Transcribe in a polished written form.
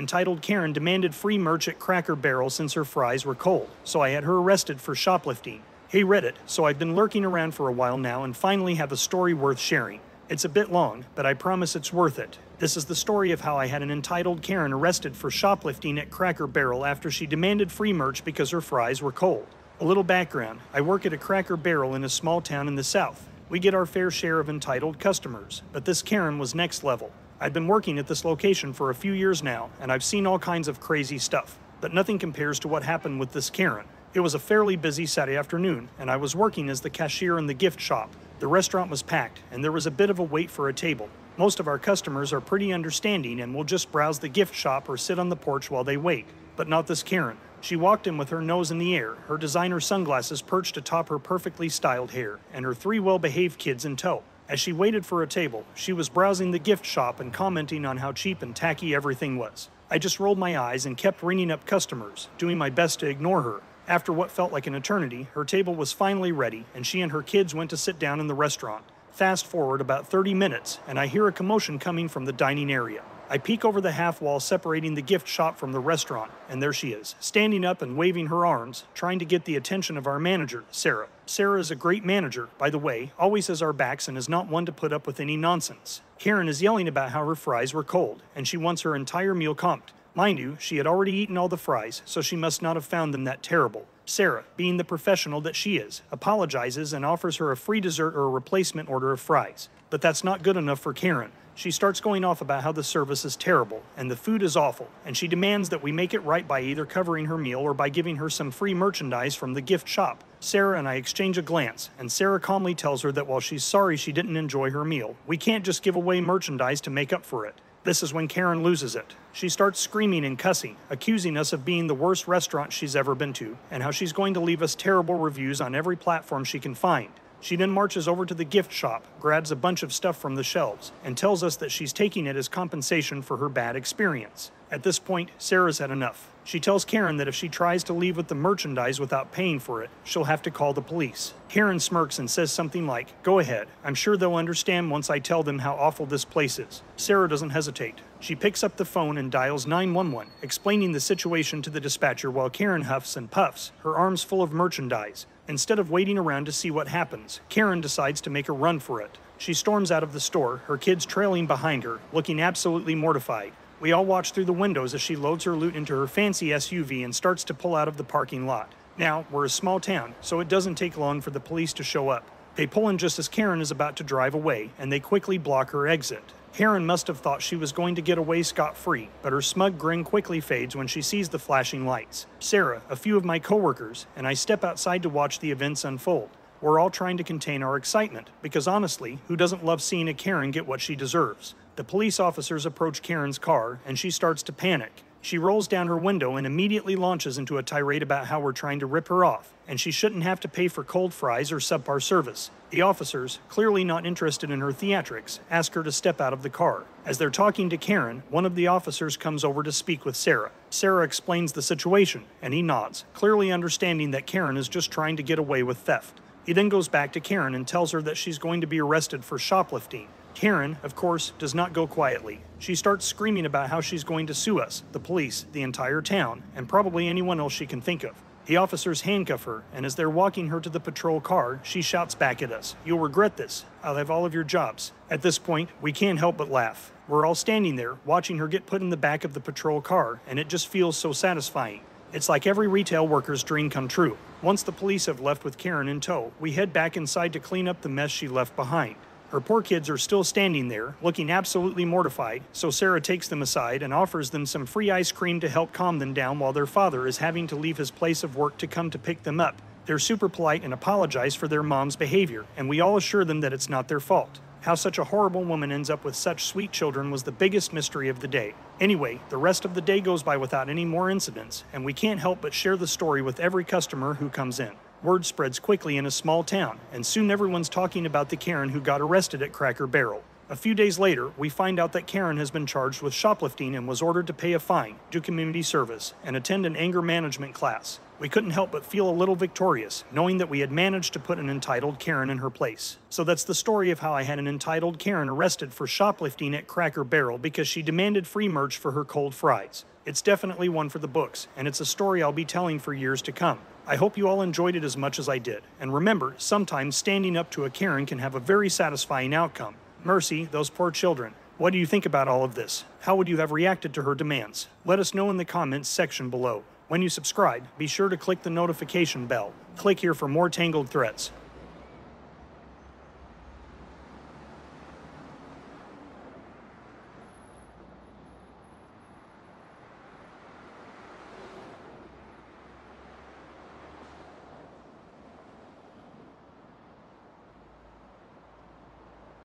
entitled Karen demanded free merch at Cracker Barrel since her fries were cold, so I had her arrested for shoplifting. Hey Reddit, so I've been lurking around for a while now and finally have a story worth sharing. It's a bit long, but I promise it's worth it. This is the story of how I had an entitled Karen arrested for shoplifting at Cracker Barrel after she demanded free merch because her fries were cold. A little background, I work at a Cracker Barrel in a small town in the South. We get our fair share of entitled customers, but this Karen was next level. I've been working at this location for a few years now, and I've seen all kinds of crazy stuff, but nothing compares to what happened with this Karen. It was a fairly busy Saturday afternoon, and I was working as the cashier in the gift shop. The restaurant was packed, and there was a bit of a wait for a table. Most of our customers are pretty understanding and will just browse the gift shop or sit on the porch while they wait, but not this Karen. She walked in with her nose in the air, her designer sunglasses perched atop her perfectly styled hair, and her 3 well-behaved kids in tow. As she waited for a table, she was browsing the gift shop and commenting on how cheap and tacky everything was. I just rolled my eyes and kept ringing up customers, doing my best to ignore her. After what felt like an eternity, her table was finally ready, and she and her kids went to sit down in the restaurant. Fast forward about 30 minutes, and I hear a commotion coming from the dining area. I peek over the half wall separating the gift shop from the restaurant, and there she is, standing up and waving her arms, trying to get the attention of our manager, Sarah. Sarah is a great manager, by the way, always has our backs and is not one to put up with any nonsense. Karen is yelling about how her fries were cold, and she wants her entire meal comped. Mind you, she had already eaten all the fries, so she must not have found them that terrible. Sarah, being the professional that she is, apologizes and offers her a free dessert or a replacement order of fries. But that's not good enough for Karen. She starts going off about how the service is terrible and the food is awful, and she demands that we make it right by either covering her meal or by giving her some free merchandise from the gift shop. Sarah and I exchange a glance, and Sarah calmly tells her that while she's sorry she didn't enjoy her meal, we can't just give away merchandise to make up for it. This is when Karen loses it. She starts screaming and cussing, accusing us of being the worst restaurant she's ever been to, and how she's going to leave us terrible reviews on every platform she can find. She then marches over to the gift shop, grabs a bunch of stuff from the shelves, and tells us that she's taking it as compensation for her bad experience. At this point, Sarah's had enough. She tells Karen that if she tries to leave with the merchandise without paying for it, she'll have to call the police. Karen smirks and says something like, "Go ahead, I'm sure they'll understand once I tell them how awful this place is." Sarah doesn't hesitate. She picks up the phone and dials 911, explaining the situation to the dispatcher while Karen huffs and puffs, her arms full of merchandise. Instead of waiting around to see what happens, Karen decides to make a run for it. She storms out of the store, her kids trailing behind her, looking absolutely mortified. We all watch through the windows as she loads her loot into her fancy SUV and starts to pull out of the parking lot. Now, we're a small town, so it doesn't take long for the police to show up. They pull in just as Karen is about to drive away, and they quickly block her exit. Karen must have thought she was going to get away scot-free, but her smug grin quickly fades when she sees the flashing lights. Sarah, a few of my coworkers, and I step outside to watch the events unfold. We're all trying to contain our excitement, because honestly, who doesn't love seeing a Karen get what she deserves? The police officers approach Karen's car, and she starts to panic. She rolls down her window and immediately launches into a tirade about how we're trying to rip her off, and she shouldn't have to pay for cold fries or subpar service. The officers, clearly not interested in her theatrics, ask her to step out of the car. As they're talking to Karen, one of the officers comes over to speak with Sarah. Sarah explains the situation, and he nods, clearly understanding that Karen is just trying to get away with theft. He then goes back to Karen and tells her that she's going to be arrested for shoplifting. Karen, of course, does not go quietly. She starts screaming about how she's going to sue us, the police, the entire town, and probably anyone else she can think of. The officers handcuff her, and as they're walking her to the patrol car, she shouts back at us, "You'll regret this. I'll have all of your jobs." At this point, we can't help but laugh. We're all standing there, watching her get put in the back of the patrol car, and it just feels so satisfying. It's like every retail worker's dream come true. Once the police have left with Karen in tow, we head back inside to clean up the mess she left behind. Her poor kids are still standing there, looking absolutely mortified, so Sarah takes them aside and offers them some free ice cream to help calm them down while their father is having to leave his place of work to come to pick them up. They're super polite and apologize for their mom's behavior, and we all assure them that it's not their fault. How such a horrible woman ends up with such sweet children was the biggest mystery of the day. Anyway, the rest of the day goes by without any more incidents, and we can't help but share the story with every customer who comes in. Word spreads quickly in a small town, and soon everyone's talking about the Karen who got arrested at Cracker Barrel. A few days later, we find out that Karen has been charged with shoplifting and was ordered to pay a fine, do community service, and attend an anger management class. We couldn't help but feel a little victorious, knowing that we had managed to put an entitled Karen in her place. So that's the story of how I had an entitled Karen arrested for shoplifting at Cracker Barrel because she demanded free merch for her cold fries. It's definitely one for the books, and it's a story I'll be telling for years to come. I hope you all enjoyed it as much as I did. And remember, sometimes standing up to a Karen can have a very satisfying outcome. Mercy, those poor children. What do you think about all of this? How would you have reacted to her demands? Let us know in the comments section below. When you subscribe, be sure to click the notification bell. Click here for more Tangled threads.